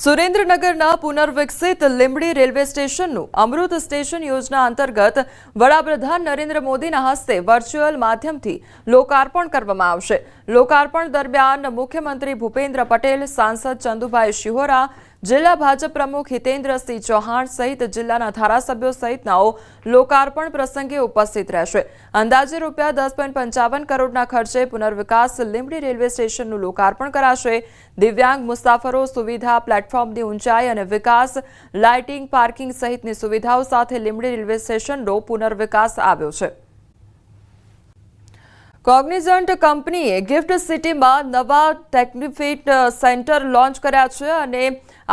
સુરેન્દ્રનગરના પુનર્વિકસિત લીંબડી રેલવે સ્ટેશનનું અમૃત સ્ટેશન યોજના અંતર્ગત વડાપ્રધાન નરેન્દ્ર મોદીના હસ્તે વર્ચ્યુઅલ માધ્યમથી લોકાર્પણ કરવામાં આવશે। લોકાર્પણ દરમિયાન મુખ્યમંત્રી ભૂપેન્દ્ર પટેલ, સાંસદ ચંદુભાઈ શિહોરા, જિલ્લા ભાજપ પ્રમુખ હિતેન્દ્રસિંહ ચૌહાણ સહિત જિલ્લાના ધારાસભ્યો સહિતનાઓ લોકાર્પણ પ્રસંગે ઉપસ્થિત રહેશે। અંદાજે ₹10.55 કરોડના ખર્ચે પુનર્વિકાસ લીંબડી રેલવે સ્ટેશનનું લોકાર્પણ કરાશે। દિવ્યાંગ મુસાફરો સુવિધા, પ્લેટફોર્મની ઊંચાઈ અને વિકાસ, લાઇટિંગ, પાર્કિંગ સહિતની સુવિધાઓ સાથે લીંબડી રેલવે સ્ટેશનનો પુનર્વિકાસ આવ્યો છે। કોગ્નિઝન્ટ કંપનીએ ગિફ્ટ સિટીમાં નવા ટેકનિફિટ સેન્ટર લોન્ચ કર્યા છે અને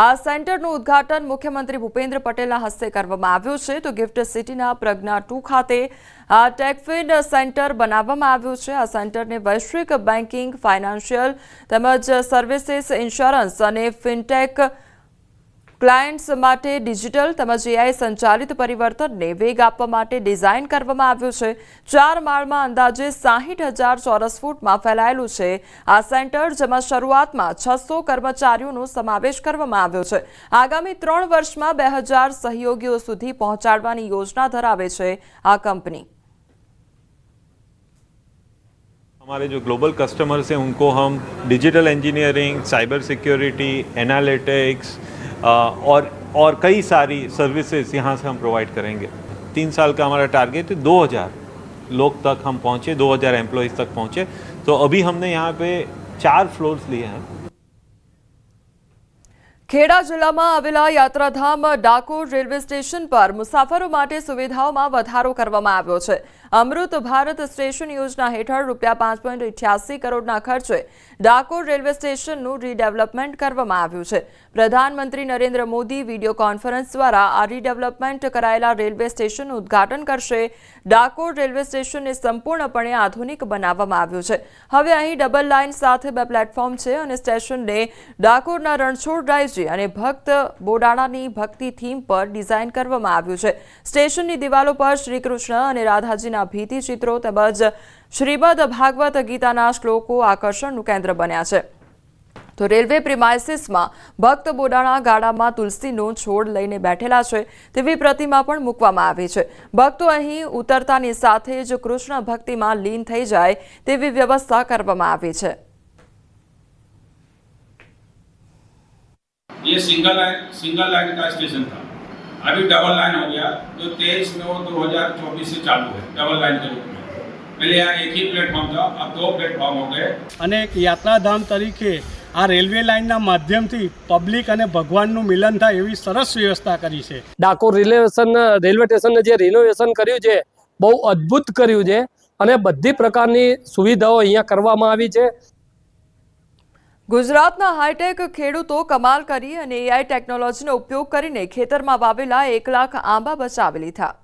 આ સેન્ટરનું ઉદ્ઘાટન મુખ્યમંત્રી ભૂપેન્દ્ર પટેલના હસ્તે કરવામાં આવ્યું છે। તો ગિફ્ટ સિટીના પ્રજ્ઞા 2 ખાતે આ ટેકફિટ સેન્ટર બનાવવામાં આવ્યું છે। આ સેન્ટરને વૈશ્વિક બેન્કિંગ, ફાઇનાન્શિયલ તેમજ સર્વિસીસ, ઇન્સ્યોરન્સ અને ફિનટેક ક્લાયન્ટ્સ માટે ડિજિટલ તેમજ એઆઈ સંચાલિત પરિવર્તનને વેગ આપવા માટે ડિઝાઇન કરવામાં આવ્યું છે। 4 માળમાં અંદાજે 60,000 ચોરસ ફૂટમાં ફેલાયેલું છે આ સેન્ટર, જેમાં શરૂઆતમાં 600 કર્મચારીઓનો સમાવેશ કરવામાં આવ્યો છે। આગામી 3 વર્ષમાં 2000 સહયોગીઓ સુધી પહોંચાડવાની યોજના ધરાવે છે આ કંપની। हमारे जो ग्लोबल कस्टमर्स हैं उनको हम digital engineering, cyber security, analytics और कई सारी सर्विसेज यहाँ से हम प्रोवाइड करेंगे। 3 साल का हमारा टारगेट है 2000 लोग तक हम पहुँचे, 2000 एम्प्लॉयज़ तक पहुँचे। तो अभी हमने यहाँ पे 4 फ्लोर्स लिए हैं। ખેડા જિલ્લામાં આવેલા યાત્રાધામ ડાકોર રેલવે સ્ટેશન પર મુસાફરો માટે સુવિધાઓમાં વધારો કરવામાં આવ્યો છે। અમૃત ભારત સ્ટેશન યોજના હેઠળ ₹5.88 કરોડના ખર્ચે ડાકોર રેલવે સ્ટેશનનું રીડેવલપમેન્ટ કરવામાં આવ્યું છે। પ્રધાનમંત્રી નરેન્દ્ર મોદી વિડીયો કોન્ફરન્સ દ્વારા આ રીડેવલપમેન્ટ કરાયેલા રેલવે સ્ટેશનનું ઉદ્ઘાટન કરશે। ડાકોર રેલવે સ્ટેશનને સંપૂર્ણપણે આધુનિક બનાવવામાં આવ્યું છે। હવે અહીં ડબલ લાઇન સાથે 2 પ્લેટફોર્મ છે અને સ્ટેશનને ડાકોરના રણછોડરાયજી અને ભક્ત બોડાણાની ભક્તિ થીમ પર ડિઝાઇન કરવામાં આવ્યું છે। સ્ટેશનની દિવાલો પર શ્રી કૃષ્ણ અને રાધાજીના ભીતિ ચિત્રો તેમજ શ્રીમદ ભાગવત ગીતાના શ્લોકો આકર્ષણનું કેન્દ્ર બન્યા છે। તો રેલવે પ્રિમાઇસીસમાં ભક્ત બોડાણા ગાડામાં તુલસીનો છોડ લઈને બેઠેલા છે તેવી પ્રતિમા પણ મૂકવામાં આવી છે। ભક્તો અહીં ઉતરતાની સાથે જ કૃષ્ણ ભક્તિમાં લીન થઈ જાય તેવી વ્યવસ્થા કરવામાં આવી છે। ये सिंगल लाइन का स्टेशन था, अभी डबल लाइन हो गया। जो 23/9/2024 से चालू है डबल लाइन के रूप में। पहले यहाँ एक ही प्लेटफॉर्म था, अब 2 प्लेटफॉर्म हो गए। અને એક યાત્રાધામ તરીકે આ રેલવે લાઇનના માધ્યમથી પબ્લિક અને ભગવાનનું મિલન થાય એવી સરસ વ્યવસ્થા કરી છે। ડાકોર રેલવે સ્ટેશનને જે રિનોવેશન કર્યું છે બહુ અદ્ભુત કર્યું છે અને બધી પ્રકારની સુવિધાઓ અહીંયા કરવામાં આવી છે। ગુજરાતના હાઈટેક ખેડૂતો કમાલ કરી અને એઆઈ ટેકનોલોજીનો ઉપયોગ કરીને ખેતરમાં વાવેલા 1 લાખ આંબા બચાવી લીધા।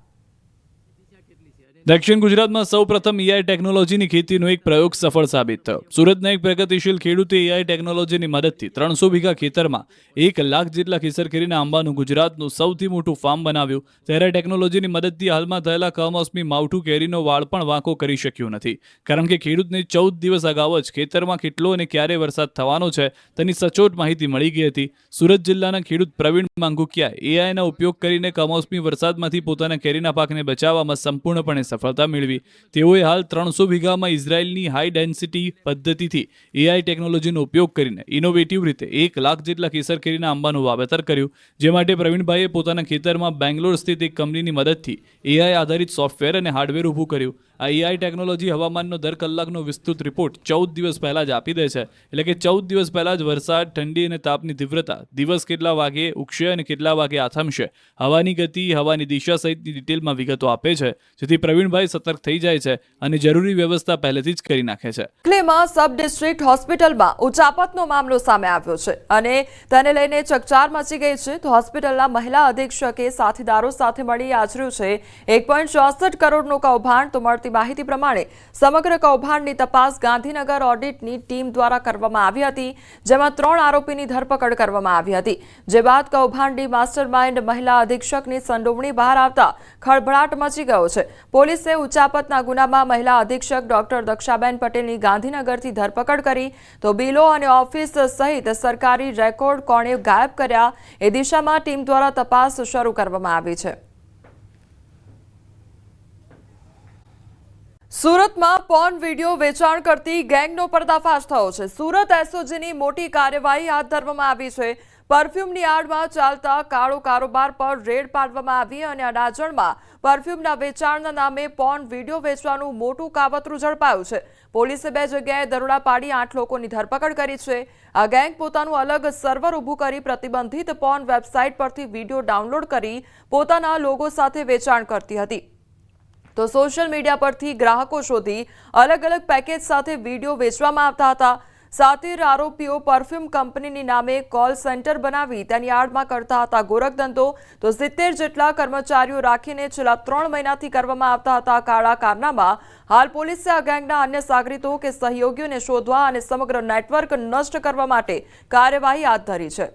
દક્ષિણ ગુજરાતમાં સૌપ્રથમ એઆઈ ટેકનોલોજીની ખેતીનો એક પ્રયોગ સફળ સાબિત થયો। સુરતના એક પ્રગતિશીલ ખેડૂતે એઆઈ ટેકનોલોજીની મદદથી 300 વીઘા ખેતરમાં 1 લાખ જેટલા કેસર કેરીના આંબાનું ગુજરાતનું સૌથી મોટું ફાર્મ બનાવ્યું। ત્યારે ટેકનોલોજીની મદદથી હાલમાં થયેલા કમોસમી માવઠું કેરીનો વાળ પણ વાંકો કરી શક્યું નથી, કારણ કે ખેડૂતને 14 દિવસ અગાઉ જ ખેતરમાં કેટલો અને ક્યારે વરસાદ થવાનો છે તેની સચોટ માહિતી મળી ગઈ હતી। સુરત જિલ્લાના ખેડૂત પ્રવીણ માંગુકિયાએ એઆઈના ઉપયોગ કરીને કમોસમી વરસાદમાંથી પોતાના કેરીના પાકને બચાવવામાં સંપૂર્ણપણે સફળતા મેળવી। તેઓએ હાલ 300 વીઘામાં ઇઝરાયલની હાઈ ડેન્સિટી પદ્ધતિથી એઆઈ ટેકનોલોજીનો ઉપયોગ કરીને ઇનોવેટિવ રીતે 1 લાખ જેટલા કેસર કેરીના આંબાનું વાવેતર કર્યું, જે માટે પ્રવીણભાઈએ પોતાના ખેતરમાં બેંગ્લોર સ્થિત એક કંપનીની મદદથી એઆઈ આધારિત સોફ્ટવેર અને હાર્ડવેર ઊભું કર્યું। આ એઆઈ ટેકનોલોજી હવામાનનો દર કલાકનો વિસ્તૃત રિપોર્ટ 14 દિવસ પહેલાં જ આપી દે છે, એટલે કે 14 દિવસ પહેલાં જ વરસાદ, ઠંડી અને તાપની તીવ્રતા, દિવસ કેટલા વાગે ઉગશે અને કેટલા વાગે આથમશે, હવાની ગતિ, હવાની દિશા સહિતની ડિટેલમાં વિગતો આપે છે, જેથી પ્રવીણભાઈ સતર્ક થઈ જાય છે અને જરૂરી વ્યવસ્થા પહેલેથી જ કરી નાખે છે। ક્લેમાં સબ ડિસ્ટ્રિક્ટ હોસ્પિટલમાં ઉચાપતનો મામલો સામે આવ્યો છે અને તેને લઈને ચકચાર મચી ગઈ છે। તો હોસ્પિટલના મહિલા અધિક્ષકે સાથીદારો સાથે મળી આચર્યું છે 1.64 કરોડનું કૌભાંડ। તો મળતા મળતી માહિતી પ્રમાણે સમગ્ર કૌભાંડની તપાસ ગાંધીનગર ઓડિટની ટીમ દ્વારા કરવામાં આવી હતી, જેમાં 3 આરોપીની ધરપકડ કરવામાં આવી હતી. જે બાદ કૌભાંડની માસ્ટરમાઇન્ડ મહિલા અધિક્ષકની સંડોવણી બહાર આવતા ખળભળાટ મચી ગયો છે. પોલીસે ઉચાપતના ગુનામાં મહિલા અધિક્ષક ડોક્ટર દક્ષાબેન પટેલની ગાંધીનગરથી ધરપકડ કરી, તો બિલો અને ઓફિસ સહિત સરકારી રેકોર્ડ કોણે ગાયબ કર્યા એ દિશામાં ટીમ દ્વારા તપાસ શરૂ કરવામાં આવી છે. સુરતમાં પોર્ન વિડીયો વેચાણ કરતી ગેંગનો પર્દાફાશ થયો છે. સુરત એસઓજીની મોટી કાર્યવાહી હાથ ધરવામાં આવી છે. પરફ્યુમની આડમાં ચાલતા કાળો કારોબાર પર રેડ પાડવામાં આવી અને અડાજણમાં પરફ્યુમના વેચાણના નામે પોર્ન વિડીયો વેચવાનું મોટું કાવતરું ઝડપાયું છે. પોલીસે 2 જગ્યાએ દરોડા પાડી 8 લોકોની ધરપકડ કરી છે. આ ગેંગ પોતાનું અલગ સર્વર ઊભું કરી પ્રતિબંધિત પોર્ન વેબસાઇટ પરથી વિડીયો ડાઉનલોડ કરી પોતાના લોગો સાથે વેચાણ કરતી હતી. તો સોશિયલ મીડિયા પરથી ગ્રાહકો શોધી અલગ અલગ પેકેજ સાથે વિડીયો વેચવામાં આવતા હતા. સાતીર આરોપીઓ પરફ્યુમ કંપનીની નામે કોલ સેન્ટર બનાવી તેની આડમાં કરતા હતા ગોરખધંધો. તો 70 જેટલા કર્મચારીઓ રાખીને છેલ્લા 3 મહિનાથી કરવામાં આવતા હતા કાળા કારનામા. હાલ પોલીસે આ ગેંગના અન્ય સાગરીતો કે સહયોગીઓને શોધવા અને સમગ્ર નેટવર્ક નષ્ટ કરવા માટે કાર્યવાહી હાથ ધરી છે.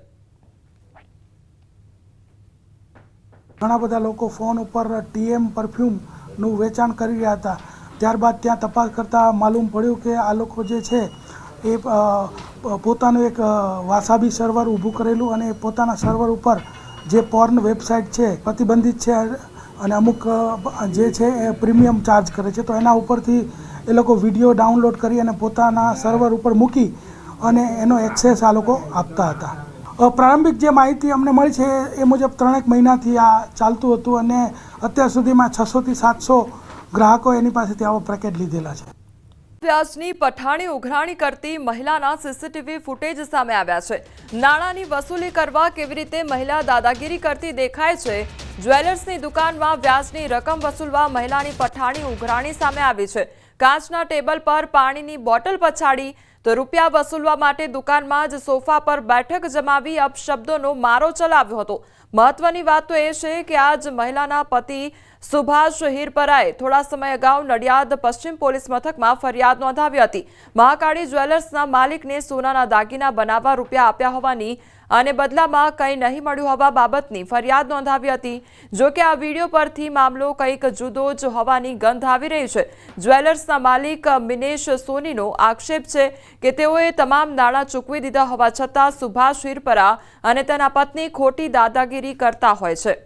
ઘણા બધા લોકો ફોન ઉપર TM પરફ્યુમનું વેચાણ કરી રહ્યા હતા. ત્યારબાદ ત્યાં તપાસ કરતાં માલુમ પડ્યું કે આ લોકો જે છે એ પોતાનું એક વાસાબી સર્વર ઊભું કરેલું અને પોતાના સર્વર ઉપર જે પોર્ન વેબસાઇટ છે પ્રતિબંધિત છે અને અમુક જે છે એ પ્રીમિયમ ચાર્જ કરે છે, તો એના ઉપરથી એ લોકો વિડીયો ડાઉનલોડ કરી અને પોતાના સર્વર ઉપર મૂકી અને એનો એક્સેસ આ લોકો આપતા હતા. પ્રારંભિક જે માહિતી અમને મળી છે એ મુજબ 3 મહિનાથી આ ચાલતું હતું અને અત્યાર સુધીમાં 600 થી 700 ગ્રાહકો એની પાસેથી આવો પેકેજ લીધેલા છે. વ્યાજની પઠાણી ઉઘરાણી કરતી મહિલાના સીસીટીવી ફૂટેજ સામે આવ્યા છે. નાણાંની વસૂલી કરવા કેવી રીતે મહિલા દાદાગીરી કરતી દેખાય છે. જ્વેલર્સની દુકાનમાં વ્યાજની રકમ વસૂલવા મહિલાની પઠાણી ઉઘરાણી સામે આવી છે. કાચના ટેબલ પર પાણીની બોટલ પછાડી તો રૂપિયા વસૂલવા માટે દુકાનમાં જ સોફા પર બેઠક જમાવી અપશબ્દોનો મારો ચલાવ્યો હતો. મહત્વની વાત તો એ છે કે આ જ મહિલાના પતિ સુભાષ હિરપરાએ થોડા સમય અગાઉ નડિયાદ પશ્ચિમ પોલીસ મથકમાં ફરિયાદ નોંધાવી હતી. મહાકાળી જ્વેલર્સના માલિકને સોનાના દાગીના બનાવવા રૂપિયા આપ્યા હોવાની અને બદલામાં કંઈ નહીં મળ્યું હોવા બાબતની ફરિયાદ નોંધાવી હતી. જો કે આ વિડીયો પરથી મામલો કંઈક જુદો જ હોવાની ગંધ આવી રહી છે. જ્વેલર્સના માલિક મિનેશ સોનીનો આક્ષેપ છે કે તેઓએ તમામ નાણાં ચૂકવી દીધા હોવા છતાં સુભાષ હિરપરા અને તેના પત્ની ખોટી દાદાગીરી કરતા હોય છે.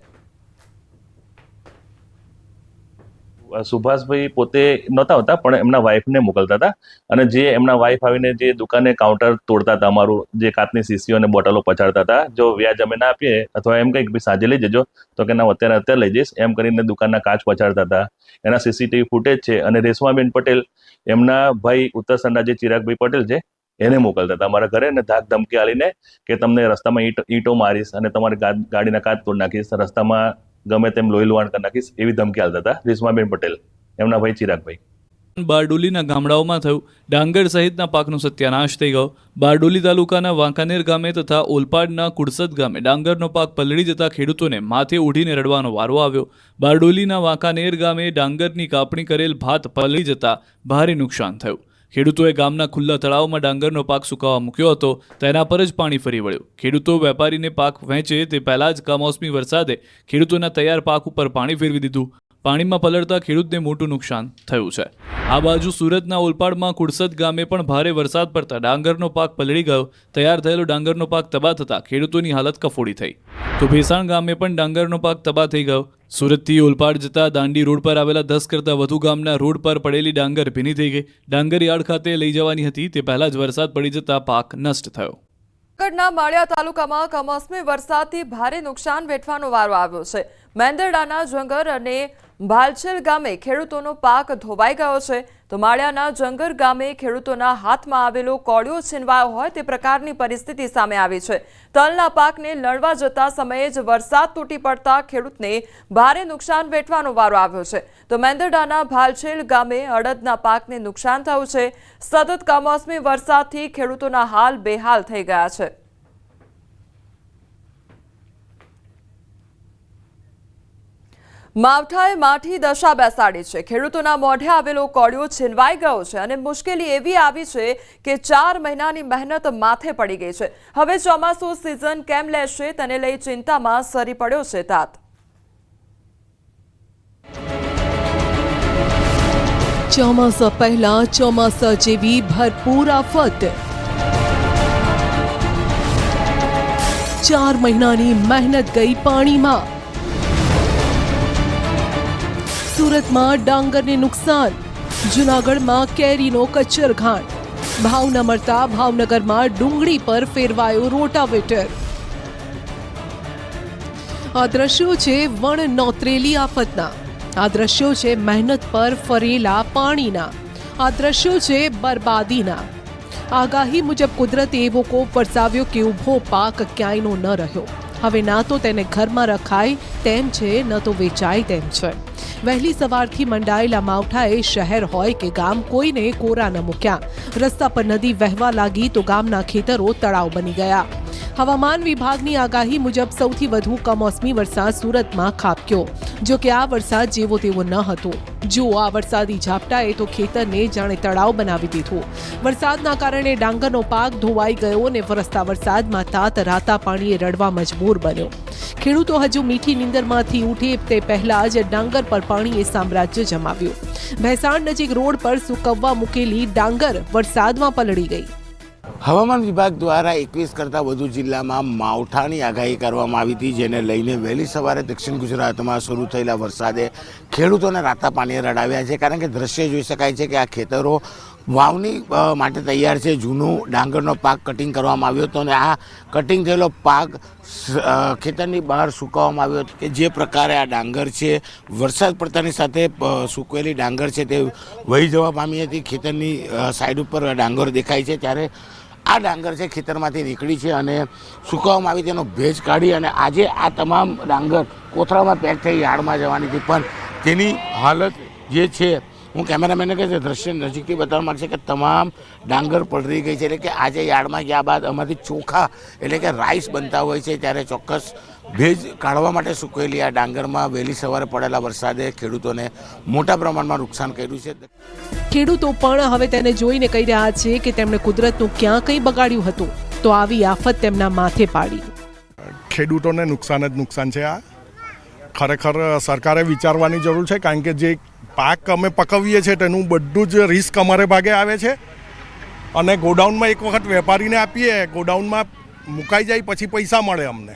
સુભાષભાઈ પોતે નહોતા હોતા પણ એમના વાઈફને મોકલતા હતા અને જે એમના વાઈફ આવીને જે દુકાને કાઉન્ટર તોડતા હતા, અમારું જે કાચની શીશીઓ અને બોટલો પછાડતા હતા. જો વ્યાજ અમે ના આપીએ અથવા એમ કંઈક બી સાંજે લઈ જજો તો કે ના અત્યારે લઈ જઈશ એમ કરીને દુકાનના કાચ પછાડતા હતા. એના CCTV ફૂટેજ છે. અને રેશમાબેન પટેલ એમના ભાઈ ઉત્તરસંડા જે ચિરાગભાઈ પટેલ છે એને મોકલતા હતા અમારા ઘરે અને ધાક ધમકી આલીને કે તમને રસ્તામાં ઈંટો મારીશ અને તમારી ગાડીના કાચ તોડ નાખીશ, રસ્તામાં ગમે તેમ લોહી લુહાણ કરી નાખીશ એવી ધમકી આલતા હતા રેશમાબેન પટેલ એમના ભાઈ ચિરાગભાઈ. બારડોલીના ગામડાઓમાં થયું ડાંગર સહિતના પાકનો સત્યાનાશ થઈ ગયો. બારડોલી તાલુકાના વાંકાનેર ગામે તથા ઓલપાડના કુડસદ ગામે ડાંગરનો પાક પલળી જતા ખેડૂતોને માથે ઉડીને રડવાનો વારો આવ્યો. બારડોલીના વાંકાનેર ગામે ડાંગરની કાપણી કરેલ ભાત પલળી જતા ભારે નુકસાન થયું. ખેડૂતોએ ગામના ખુલ્લા તળાવમાં ડાંગરનો પાક સુકાવા મૂક્યો હતો, તેના પર જ પાણી ફરી વળ્યું. ખેડૂતો વેપારીને પાક વહેંચે તે પહેલા જ કમોસમી વરસાદે ખેડૂતોના તૈયાર પાક ઉપર પાણી ફેરવી દીધું. પાણીમાં પલળતા ખેડૂતને મોટું નુકસાન થયું છે. આ બાજુ સુરતના ઓલપાડમાં કુડસદ ગામે પણ ભારે વરસાદ પડતા ડાંગરનો પાક પલળી ગયો. તૈયાર થયેલો ડાંગરનો પાક તબાહ થતા ખેડૂતોની હાલત કફોડી થઈ. તો ભેસાણ ગામે પણ ડાંગરનો પાક તબાહ થઈ ગયો. સુરતથી ઓલપાડ જતા દાંડી રોડ પર આવેલા 10 કરતાં વધુ ગામના રોડ પર પડેલી ડાંગર ભીની થઈ ગઈ. ડાંગર યાર્ડ ખાતે લઈ જવાની હતી તે પહેલા જ વરસાદ પડી જતા પાક નષ્ટ થયો. જૂનાગઢના માળિયા તાલુકામાં કમોસમી વરસાદથી ભારે નુકસાન વેઠવાનો વારો આવ્યો છે. મેંદરડાના જંગર અને ભાલછેલ ગામે ખેડૂતોનો પાક ધોવાઈ ગયો છે. તો માળિયાના જંગર ગામે ખેડૂતોના હાથમાં આવેલો કોળિયો છીનવાયો હોય તે પ્રકારની પરિસ્થિતિ સામે આવી છે. તલના પાકને લણવા જતા સમયે જ વરસાદ તૂટી પડતા ખેડૂતને ભારે નુકસાન વેઠવાનો વારો આવ્યો છે. તો મેંદરડાના ભાલછેલ ગામે અડદના પાકને નુકસાન થયું છે. સતત કમોસમી વરસાદથી ખેડૂતોના હાલ બેહાલ થઈ ગયા છે. માવઠાએ માઠી દશા બેસાડી છે। ખેડૂતોના મોઢે આવેલો કોળિયો છીનવાઈ ગયો છે અને મુશ્કેલી એવી આવી છે કે 4 મહિનાની મહેનત માથે પડી ગઈ છે। હવે ચોમાસું સિઝન કેમ લેશે તેને લઈ ચિંતામાં સરી પડ્યો છે તાત। ચોમાસા પહેલા ચોમાસા જેવી ભરપૂર આફત। 4 મહિનાની મહેનત ગઈ પાણીમાં। સુરતમાં ડાંગરને નુકસાન, જૂનાગઢમાં કેરીનો કચ્ચરઘાણ, ભાવ ન મળતા ભાવનગરમાં ડુંગળી પર ફેરવાયો રોટાવેટર। આ દ્રશ્યો છે વણ નોતરેલી આફતના। આ દ્રશ્યો છે મહેનત પર ફરેલા પાણીના। આ દ્રશ્યો છે બરબાદીના। આગાહી મુજબ કુદરતે એવો કોપ વરસાવ્યો કે ઊભો પાક ક્યાંયનો ન રહ્યો। હવે ના તો તેને ઘરમાં રખાય તેમ છે, ન તો વેચાય તેમ છે। વહેલી સવારથી મંડાયેલા માવઠાએ શહેર હોય કે ગામ કોઈને કોરા ન મૂક્યા। રસ્તા પર નદી વહેવા લાગી તો ગામના ખેતરો તળાવ બની ગયા। હવામાન વિભાગની આગાહી મુજબ સૌથી વધુ કમોસમી વરસાદ સુરતમાં ખાબક્યો। જો કે આ વરસાદ જેવો તેવો ન હતો। જો આ વરસાદી ઝાપટાએ તો ખેતરને જાણે તળાવ બનાવી દીધું। વરસાદના કારણે ડાંગરનો પાક ધોવાઈ ગયો અને વરસતા વરસાદમાં તાત રાતા પાણીએ રડવા મજબૂર બન્યો। ખેડૂતો હજુ મીઠી નીંદરમાંથી ઉઠે તે પહેલા જ ડાંગર પર પાણીએ સામ્રાજ્ય જમાવ્યું। ભેસાણ નજીક રોડ પર સૂકવવા મૂકેલી ડાંગર વરસાદમાં પલળી ગઈ। હવામાન વિભાગ દ્વારા 21 કરતાં વધુ જિલ્લામાં માવઠાની આગાહી કરવામાં આવી હતી, જેને લઈને વહેલી સવારે દક્ષિણ ગુજરાતમાં શરૂ થયેલા વરસાદે ખેડૂતોને રાતા પાણીએ રડાવ્યા છે। કારણ કે દ્રશ્ય જોઈ શકાય છે કે આ ખેતરો વાવણી માટે તૈયાર છે। જૂનું ડાંગરનો પાક કટિંગ કરવામાં આવ્યો હતો અને આ કટિંગ થયેલો પાક ખેતરની બહાર સૂકવવામાં આવ્યો હતો કે જે પ્રકારે આ ડાંગર છે વરસાદ પડતાની સાથે સૂકવેલી ડાંગર છે તે વહી જવા પામી હતી। ખેતરની સાઈડ ઉપર ડાંગર દેખાય છે ત્યારે આ ડાંગર છે ખેતરમાંથી નીકળી છે અને સૂકવવામાં આવી, તેનો ભેજ કાઢી અને આજે આ તમામ ડાંગર કોથળામાં પેક થઈ યાર્ડમાં જવાની હતી, પણ તેની હાલત જે છે, હું કેમેરામેનને કહે છે દ્રશ્ય નજીકથી બતાવવા માંગશે કે તમામ ડાંગર પલળી ગઈ છે। એટલે કે આજે યાર્ડમાં ગયા બાદ આમાંથી ચોખા એટલે કે રાઈસ બનતા હોય છે, ત્યારે ચોક્કસ ભેજ કાઢવા માટે સૂકવેલી આ ડાંગરમાં વહેલી સવારે પડેલા વરસાદે ખેડૂતોને મોટા પ્રમાણમાં નુકસાન કર્યું છે। ખેડૂતો પણ હવે તેને જોઈને કહી રહ્યા છે કે તેમણે કુદરતનું ક્યાં કંઈ બગાડ્યું હતું તો આવી આફત તેમના માથે પાડી। ખેડૂતોને નુકસાન જ નુકસાન છે। આ ખરેખર સરકારે વિચારવાની જરૂર છે, કારણ કે જે પાક અમે પકવીએ છીએ તેનું બધું જ રિસ્ક અમારે ભાગે આવે છે અને ગોડાઉનમાં એક વખત વેપારીને આપીએ, ગોડાઉનમાં મુકાઈ જાય પછી પૈસા મળે અમને।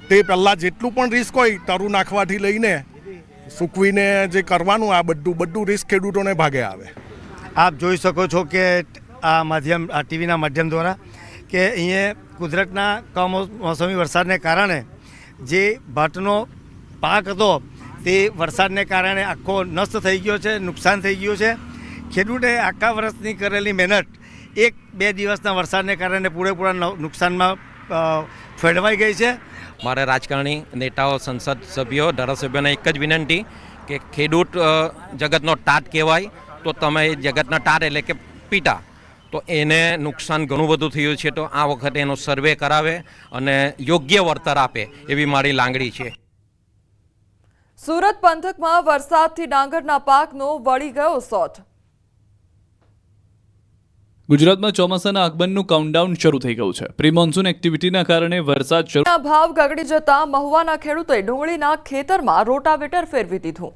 તે પહેલાં જેટલું પણ રિસ્ક હોય તરું નાખવાથી લઈને સૂકવીને જે કરવાનું આ બધું રિસ્ક ખેડૂતોને ભાગે આવે। આપ જોઈ શકો છો કે આ ટીવીના માધ્યમ દ્વારા કે અહીંયા કુદરતના કમોસમી વરસાદને કારણે જે ભાતનો પાક હતો તે વરસાદને કારણે આખો નષ્ટ થઈ ગયો છે, નુકસાન થઈ ગયું છે। ખેડૂતે આખા વર્ષની કરેલી મહેનત 1-2 દિવસના વરસાદને કારણે પૂરેપૂરા નુકસાનમાં ફેરવાઈ ગઈ છે। મારે રાજકારણી નેતાઓ, સંસદ સભ્યો, ધારાસભ્યોને એક જ વિનંતી કે ખેડૂત જગતનો ટાટ કહેવાય, તો તમે જગતના ટાટ એટલે કે પિતા, તો એને નુકસાન ઘણું બધું થયું છે, તો આ વખતે એનો સર્વે કરાવે અને યોગ્ય વળતર આપે એવી મારી લાગણી છે। સુરત પંથકમાં વરસાદથી ડાંગરના પાકનો વળી ગયો સોટ। ગુજરાતમાં ચોમાસાના આગમનનું કાઉન્ટડાઉન શરૂ થઈ ગયું છે। પ્રી મોન્સૂન એક્ટિવિટીના કારણે વરસાદ શરૂ ભાવ ગગડી જતા મહુવાના ખેડૂતોએ ડુંગળીના ખેતરમાં રોટાવેટર ફેરવી દીધું।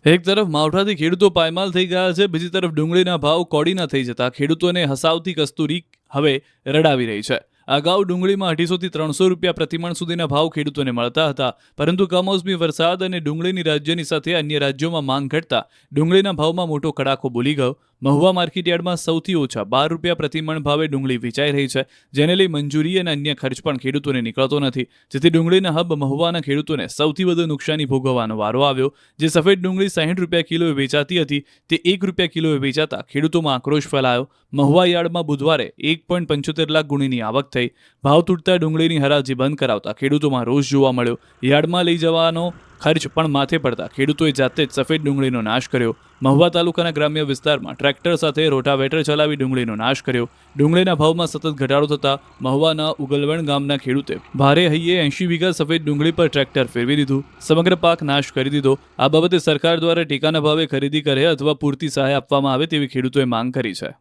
એક તરફ માવઠાથી ખેડૂતો પાયમાલ થઈ ગયા છે, બીજી તરફ ડુંગળીના ભાવ કોડીના થઈ જતા ખેડૂતોને હસાવતી કસ્તુરી હવે રડાવી રહી છે। અગાઉ ડુંગળીમાં 250 થી 300 રૂપિયા પ્રતિમણ સુધીના ભાવ ખેડૂતોને મળતા હતા, પરંતુ કમોસમી વરસાદ અને ડુંગળીની રાજ્યની સાથે અન્ય રાજ્યોમાં માંગ ઘટતા ડુંગળીના ભાવમાં મોટો કડાકો બોલી ગયો। મહુવા માર્કેટયાર્ડમાં સૌથી ઓછા 12 રૂપિયા પ્રતિમણ ભાવે ડુંગળી વેચાઈ રહી છે, જેને લઈ મંજૂરી અને અન્ય ખર્ચ પણ ખેડૂતોને નીકળતો નથી, જેથી ડુંગળીના હબ મહુવાના ખેડૂતોને સૌથી વધુ નુકસાની ભોગવવાનો વારો આવ્યો। જે સફેદ ડુંગળી 60 રૂપિયા કિલોએ વેચાતી હતી તે 1 રૂપિયા કિલોએ વેચાતા ખેડૂતોમાં આક્રોશ ફેલાયો। મહુવા યાર્ડમાં બુધવારે 1.75 લાખ ગુણીની આવક થઈ। ભાવ તૂટતા ડુંગળીની હરાજી બંધ કરાવતા ખેડૂતોમાં રોષ જોવા મળ્યો। યાર્ડમાં લઈ જવાનો ખર્ચ પણ માથે પડતા ખેડૂતોએ જાતે જ સફેદ ડુંગળીનો નાશ કર્યો. મહુવા તાલુકાના ગ્રામ્ય વિસ્તારમાં ટ્રેક્ટર સાથે રોટાવેટર ચલાવી ડુંગળીનો નાશ કર્યો. ડુંગળીના ભાવમાં સતત ઘટાડો થતા મહુવાના ઉગલવણ ગામના ખેડૂતે ભારે હૈયે 80 વીઘા સફેદ ડુંગળી પર ટ્રેક્ટર ફેરવી દીધું. સમગ્ર પાક નાશ કરી દીધો. આ બાબતે સરકાર દ્વારા ટેકાના ભાવે ખરીદી કરે અથવા પૂરતી સહાય આપવામાં આવે તેવી ખેડૂતોએ માંગ કરી છે.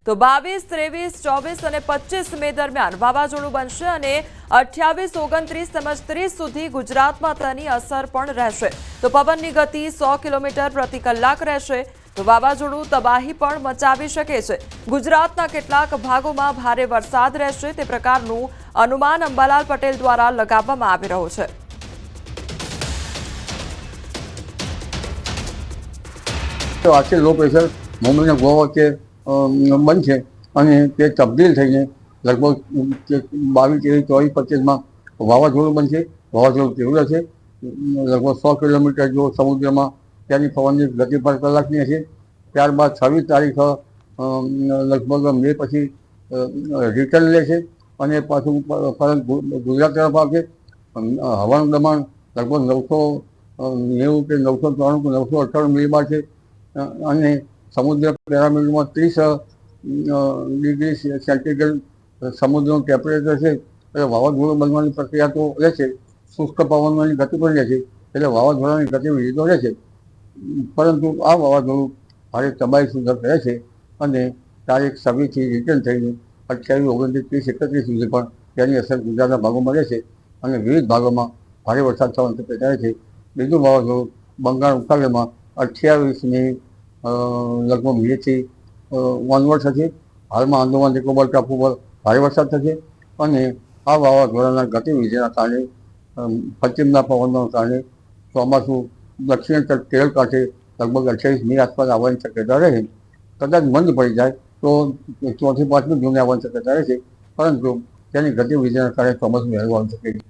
તો 22, 23, 24 અને 25 મે દરમિયાન વાવાઝોડું બનશે અને 28, 29 તેમજ 30 સુધી ગુજરાતમાં તેની અસર પણ રહેશે. તો પવનની ગતિ 100 કિલોમીટર પ્રતિ કલાક રહેશે. તો વાવાઝોડું તબાહી પણ મચાવી શકે છે. ગુજરાતના કેટલાક ભાગોમાં ભારે વરસાદ રહેશે તે પ્રકારનું અનુમાન અંબાલાલ પટેલ દ્વારા લગાવવામાં આવી રહ્યું છે. તો આજે લો પ્રેશર મુંબઈ અને ગોવા વચ્ચે બનશે અને તે તબદીલ થઈને લગભગ 22, 23, 24, 25માં વાવાઝોડું બનશે. વાવાઝોડું તીવ્ર છે. લગભગ 100 કિલોમીટર જો સમુદ્રમાં ત્યાંની પવનની ગતિ પર કલાકની હશે. ત્યારબાદ 26 તારીખ લગભગ મે પછી રિટર્ન લેશે અને પાછું પરત ગુજરાત તરફ આવશે. હવાનું દબાણ લગભગ 990 કે 993 કે 998 મિલીબાર છે અને સમુદ્ર પેરામીટરમાં 30 ડિગ્રી સેન્ટીગ્રેડ સમુદ્રનું ટેમ્પરેચર છે. એટલે વાવાઝોડું બનવાની પ્રક્રિયા તો રહેશે. શુષ્ક પવનની ગતિ પણ રહેશે એટલે વાવાઝોડાની ગતિવિધિ તો રહેશે. પરંતુ આ વાવાઝોડું ભારે તબાહી સુધી રહે છે અને તારીખ 26થી રિટર્ન થઈને 28, 29, 30, 31 સુધી પણ તેની અસર ગુજરાતના ભાગોમાં રહેશે અને વિવિધ ભાગોમાં ભારે વરસાદ થવાની શક્યતા છે. બીજું વાવાઝોડું બંગાળ ઉપસાગરમાં 28મી લગભગ મેથી ઓનવર્ડ થશે. હાલમાં આંદોમાન નિકોબાર ટાપુ પર ભારે વરસાદ થશે અને આ વાવાઝોડાના ગતિવિધિના કારણે પશ્ચિમના પવનના કારણે ચોમાસું દક્ષિણ કેરળ કાંઠે લગભગ 28 મી આસપાસ આવવાની શક્યતા રહે. કદાચ મંદ પડી જાય તો 4થી 5મી જૂને આવવાની શક્યતા રહેશે પરંતુ તેની ગતિવિધિના કારણે ચોમાસું વહેલું આવી શકે છે.